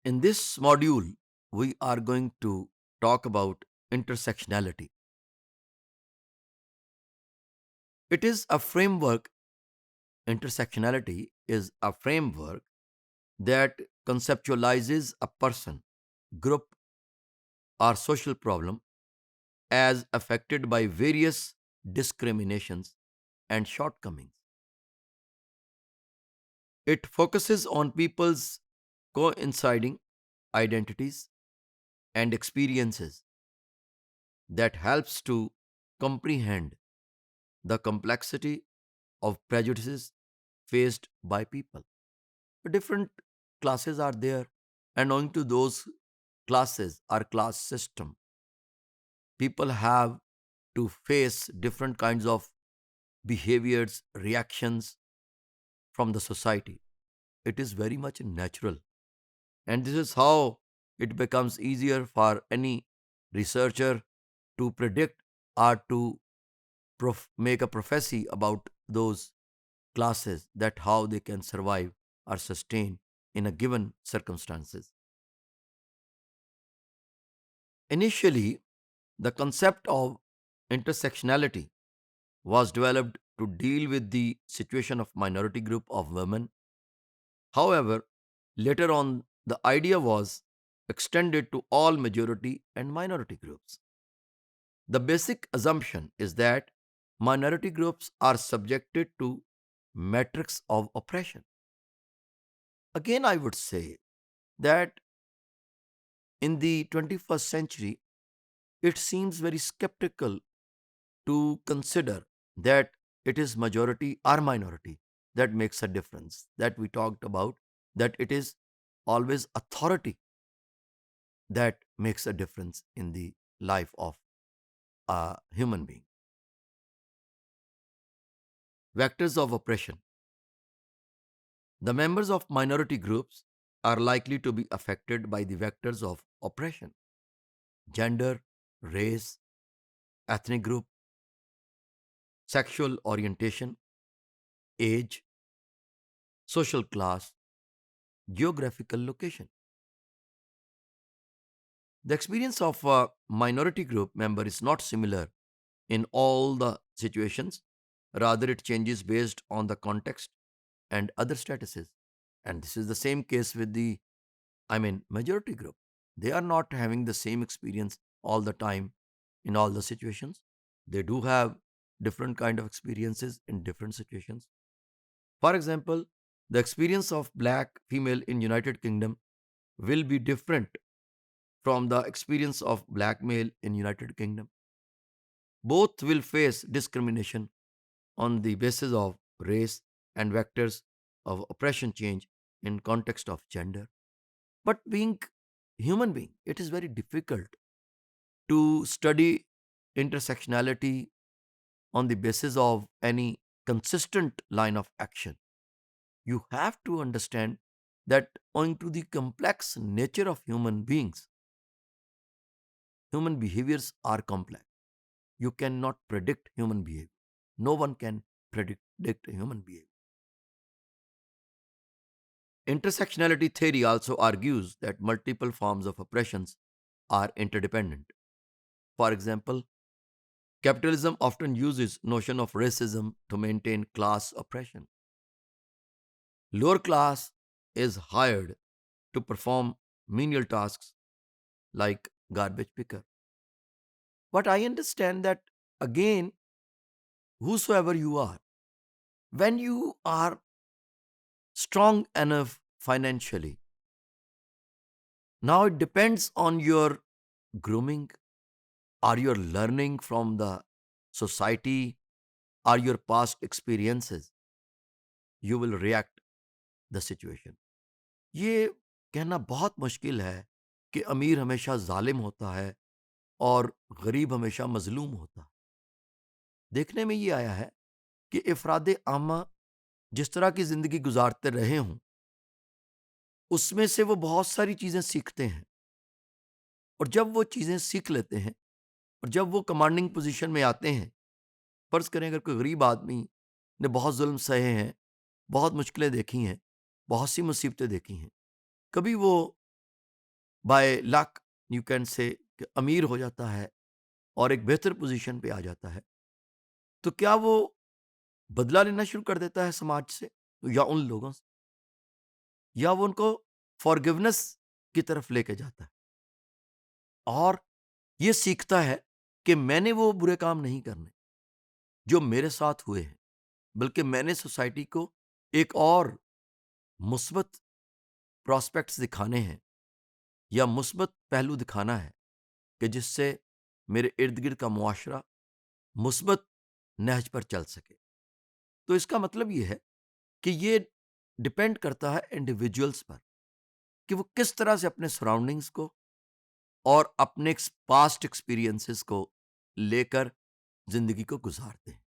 In this module, we are going to talk about intersectionality. It is a framework, intersectionality is a framework that conceptualizes a person, group, or social problem as affected by various discriminations and shortcomings. It focuses on people's coinciding identities and experiences that helps to comprehend the complexity of prejudices faced by people. Different classes are there, and owing to those classes or class system, people have to face different kinds of behaviors, reactions from the society. It is very much natural, and this is how it becomes easier for any researcher to predict or to make a prophecy about those classes, that how they can survive or sustain in a given circumstances. Initially, the concept of intersectionality was developed to deal with the situation of minority group of women. However, later on the idea was extended to all majority and minority groups. The basic assumption is that minority groups are subjected to matrix of oppression. Again, I would say that in the 21st century, it seems very skeptical to consider that it is majority or minority that makes a difference. That we talked about, that it is always authority that makes a difference in the life of a human being. Vectors of oppression. The members of minority groups are likely to be affected by the vectors of oppression: gender, race, ethnic group, sexual orientation, age, social class, geographical location. The experience of a minority group member is not similar in all the situations, rather, it changes based on the context and other statuses. And this is the same case with the, majority group. They are not having the same experience all the time in all the situations. They do have different kind of experiences in different situations. For example, the experience of black female in United Kingdom will be different from the experience of black male in United Kingdom. Both will face discrimination on the basis of race and vectors of oppression change in context of gender. But being human being, it is very difficult to study intersectionality on the basis of any consistent line of action. You have to understand that owing to the complex nature of human beings, human behaviors are complex. You cannot predict human behavior. No one can predict human behavior. Intersectionality theory also argues that multiple forms of oppressions are interdependent. For example, capitalism often uses notion of racism to maintain class oppression. Lower class is hired to perform menial tasks like garbage picker. But I understand that again, whosoever you are, when you are strong enough financially, now it depends on your grooming. Are you learning from the society? Are your past experiences? You will react the situation. ये कहना बहुत मुश्किल है कि अमीर हमेशा जालिम होता है और गरीब हमेशा मजलूम होता है। देखने में ये आया है कि इफराद आमा जिस तरह की ज़िंदगी गुजारते रहे हों, उसमें से वो बहुत सारी चीज़ें सीखते हैं, और जब वो चीज़ें सीख लेते हैं और जब वो कमांडिंग पोजीशन में आते हैं, फ़र्ज़ करें अगर कोई गरीब आदमी ने बहुत ज़ुल्म सहे हैं, बहुत मुश्किलें देखी हैं, बहुत सी मुसीबतें देखी हैं, कभी वो by luck you can say अमीर हो जाता है और एक बेहतर पोजीशन पे आ जाता है, तो क्या वो बदला लेना शुरू कर देता है समाज से या उन लोगों से, या वो उनको फॉरगिवनेस की तरफ लेके जाता है और ये सीखता है कि मैंने वो बुरे काम नहीं करने जो मेरे साथ हुए हैं, बल्कि मैंने सोसाइटी को एक और मुस्बत प्रॉस्पेक्ट्स दिखाने हैं या मुस्बत पहलू दिखाना है कि जिससे मेरे इर्द गिर्द का मुआशरा मुस्बत नहज पर चल सके। तो इसका मतलब ये है कि ये डिपेंड करता है इंडिविजुअल्स पर कि वो किस तरह से अपने सराउंडिंग्स को और अपने पास्ट एक्सपीरियंसेस को लेकर जिंदगी को गुजारते हैं।